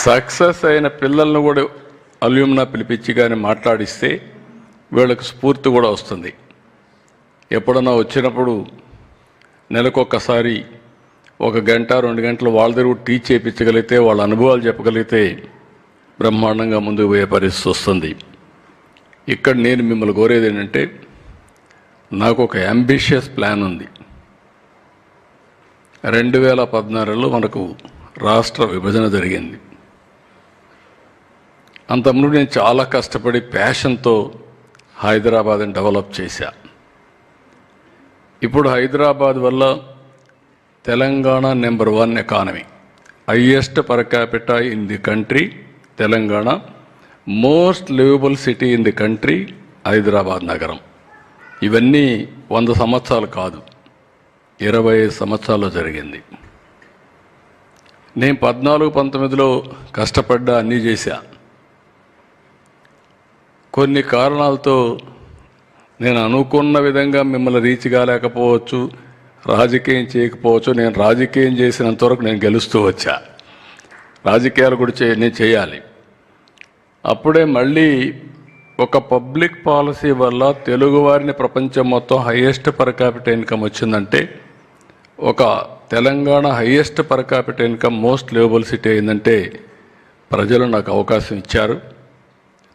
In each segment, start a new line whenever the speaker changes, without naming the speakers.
Success అయిన పిల్లలను కూడా అల్యూమినా పిలిపించి కానీ మాట్లాడిస్తే వీళ్ళకి స్ఫూర్తి కూడా వస్తుంది. ఎప్పుడన్నా వచ్చినప్పుడు నెలకొకసారి 1 గంట 2 గంటలు వాళ్ళ దగ్గర టీచ్ చేయించగలిగితే, వాళ్ళ అనుభవాలు చెప్పగలిగితే బ్రహ్మాండంగా ముందుకు పోయే పరిస్థితి వస్తుంది. ఇక్కడ నేను మిమ్మల్ని కోరేది ఏంటంటే, నాకు ఒక అంబిషియస్ ప్లాన్ ఉంది. 2016లో మనకు రాష్ట్ర విభజన జరిగింది. అంతకుముందు నేను చాలా కష్టపడి ప్యాషన్తో హైదరాబాద్ని డెవలప్ చేశా. ఇప్పుడు హైదరాబాద్ వల్ల Telangana number 1 economy, highest per capita in the country Telangana, most liveable city in the country Hyderabad నగరం. ఇవన్నీ 100 సంవత్సరాలు కాదు, 25 సంవత్సరాల్లో జరిగింది. నేను 14-19లో కష్టపడ్డా, అన్నీ చేశా. కొన్ని కారణాలతో నేను అనుకున్న విధంగా మిమ్మల్ని రీచ్ కాలేకపోవచ్చు, రాజకీయం చేయకపోవచ్చు. నేను రాజకీయం చేసినంత వరకు నేను గెలుస్తూ వచ్చా. రాజకీయాలు కూడా నేను చేయాలి. అప్పుడే మళ్ళీ ఒక పబ్లిక్ పాలసీ వల్ల తెలుగువారిని ప్రపంచం మొత్తం హైయెస్ట్ పర్ క్యాపిటల్ ఇన్కమ్ వచ్చిందంటే, ఒక Telangana highest per capital income most liveable city అయిందంటే ప్రజలు నాకు అవకాశం ఇచ్చారు.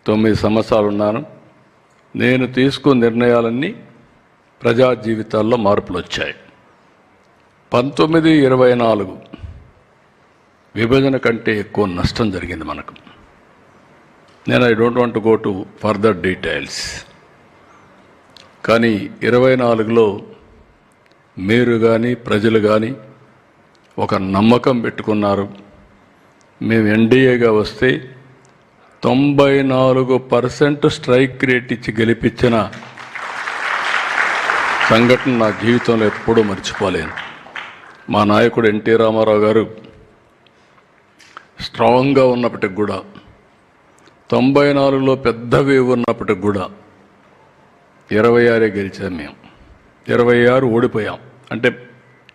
9 సంవత్సరాలు ఉన్నాను. నేను తీసుకున్న నిర్ణయాలన్నీ ప్రజా జీవితాల్లో మార్పులు వచ్చాయి. 1924 విభజన కంటే ఎక్కువ నష్టం జరిగింది మనకు. నేను I don't want to go to further details. కానీ 24లో మీరు కానీ ప్రజలు కానీ ఒక నమ్మకం పెట్టుకున్నారు. మేము ఎన్డీఏగా వస్తే 94% స్ట్రైక్ రేట్ ఇచ్చి గెలిపించిన సంఘటన నా జీవితంలో ఎప్పుడూ మర్చిపోలేను. మా నాయకుడు ఎన్టీ రామారావు గారు స్ట్రాంగ్గా ఉన్నప్పటికి కూడా, 94లో పెద్ద వేవ్ ఉన్నప్పటికి కూడా 26 గెలిచాం. మేము 26 ఓడిపోయాం. అంటే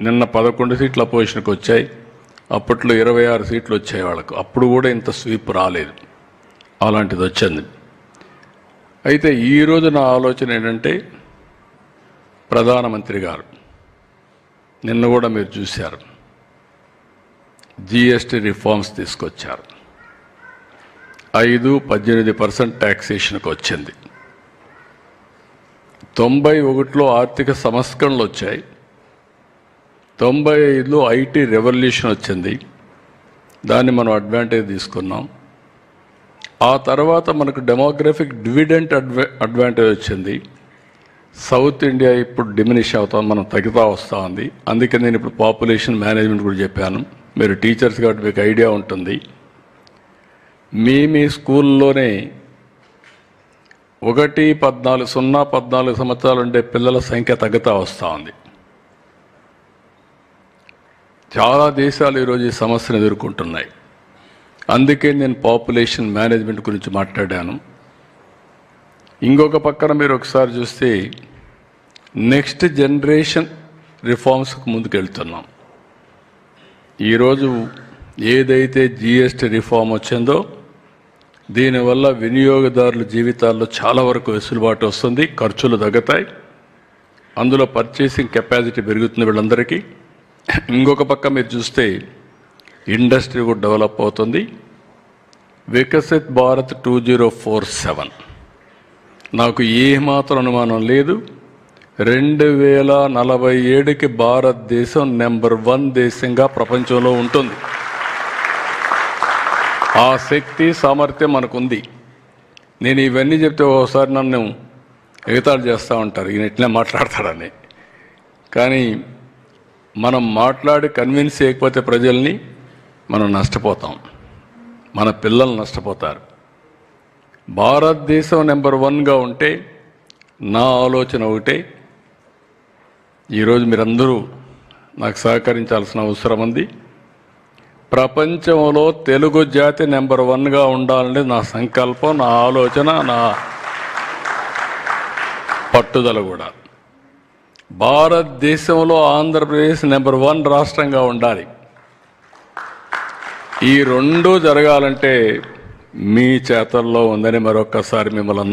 నిన్న 11 సీట్లు అపోజిషన్కి వచ్చాయి. అప్పట్లో 26 సీట్లు వచ్చాయి వాళ్ళకు. అప్పుడు కూడా ఇంత స్వీప్ రాలేదు. అలాంటిది వచ్చింది. అయితే ఈరోజు నా ఆలోచన ఏంటంటే, ప్రధానమంత్రి గారు నిన్న కూడా మీరు చూశారు, జిఎస్టీ రిఫార్మ్స్ తీసుకొచ్చారు. 5-18% ట్యాక్సేషన్కి వచ్చింది. 91లో ఆర్థిక సంస్కరణలు వచ్చాయి. 95లో ఐటీ రెవల్యూషన్ వచ్చింది. దాన్ని మనం అడ్వాంటేజ్ తీసుకున్నాం. ఆ తర్వాత మనకు డెమోగ్రఫిక్ డివిడెంట్ అడ్వాంటేజ్ వచ్చింది. సౌత్ ఇండియా ఇప్పుడు డిమినిష్ అవుతాం, మనం తగ్గుతూ వస్తూ ఉంది. అందుకే నేను ఇప్పుడు పాపులేషన్ మేనేజ్మెంట్ కూడా చెప్పాను. మీరు టీచర్స్ కాబట్టి మీకు ఐడియా ఉంటుంది. మీ స్కూల్లోనే 14 సంవత్సరాలు ఉండే పిల్లల సంఖ్య తగ్గుతూ వస్తూ ఉంది. చాలా దేశాలు ఈరోజు ఈ సమస్యను ఎదుర్కొంటున్నాయి. అందుకే నేను పాపులేషన్ మేనేజ్మెంట్ గురించి మాట్లాడాను. ఇంకొక పక్కన మీరు ఒకసారి చూస్తే నెక్స్ట్ జనరేషన్ రిఫార్మ్స్కి ముందుకెళ్తున్నాం. ఈరోజు ఏదైతే జిఎస్టీ రిఫార్మ్ వచ్చిందో దీనివల్ల వినియోగదారుల జీవితాల్లో చాలా వరకు వెసులుబాటు వస్తుంది, ఖర్చులు తగ్గుతాయి, అందులో పర్చేసింగ్ కెపాసిటీ పెరుగుతుంది వీళ్ళందరికీ. ఇంకొక పక్క మీరు చూస్తే ఇండస్ట్రీ కూడా డెవలప్ అవుతుంది. వికసిత్ భారత్ 2047 నాకు ఏమాత్రం అనుమానం లేదు, 2047కి భారతదేశం నెంబర్ 1 దేశంగా ప్రపంచంలో ఉంటుంది. ఆ శక్తి సామర్థ్యం మనకుంది. నేను ఇవన్నీ చెప్తే ఒకసారి నన్ను ఎగతాళి చేస్తూ ఉంటారు, ఈయన ఇట్లా మాట్లాడతాడని. కానీ మనం మాట్లాడి కన్విన్స్ చేయకపోతే ప్రజల్ని మనం నష్టపోతాం, మన పిల్లలు నష్టపోతారు. భారతదేశం నెంబర్ 1గా ఉంటే నా ఆలోచన ఒకటే, ఈరోజు మీరందరూ నాకు సహకరించాల్సిన అవసరం ఉంది. ప్రపంచంలో తెలుగు జాతి నెంబర్ 1గా ఉండాలని నా సంకల్పం, నా ఆలోచన, నా పట్టుదల కూడా. భారతదేశంలో ఆంధ్రప్రదేశ్ నెంబర్ 1 రాష్ట్రంగా ఉండాలి. ఈ రెండు జరగాలంటే మీ చేతల్లో ఉందని మరొక్కసారి మిమ్మల్ని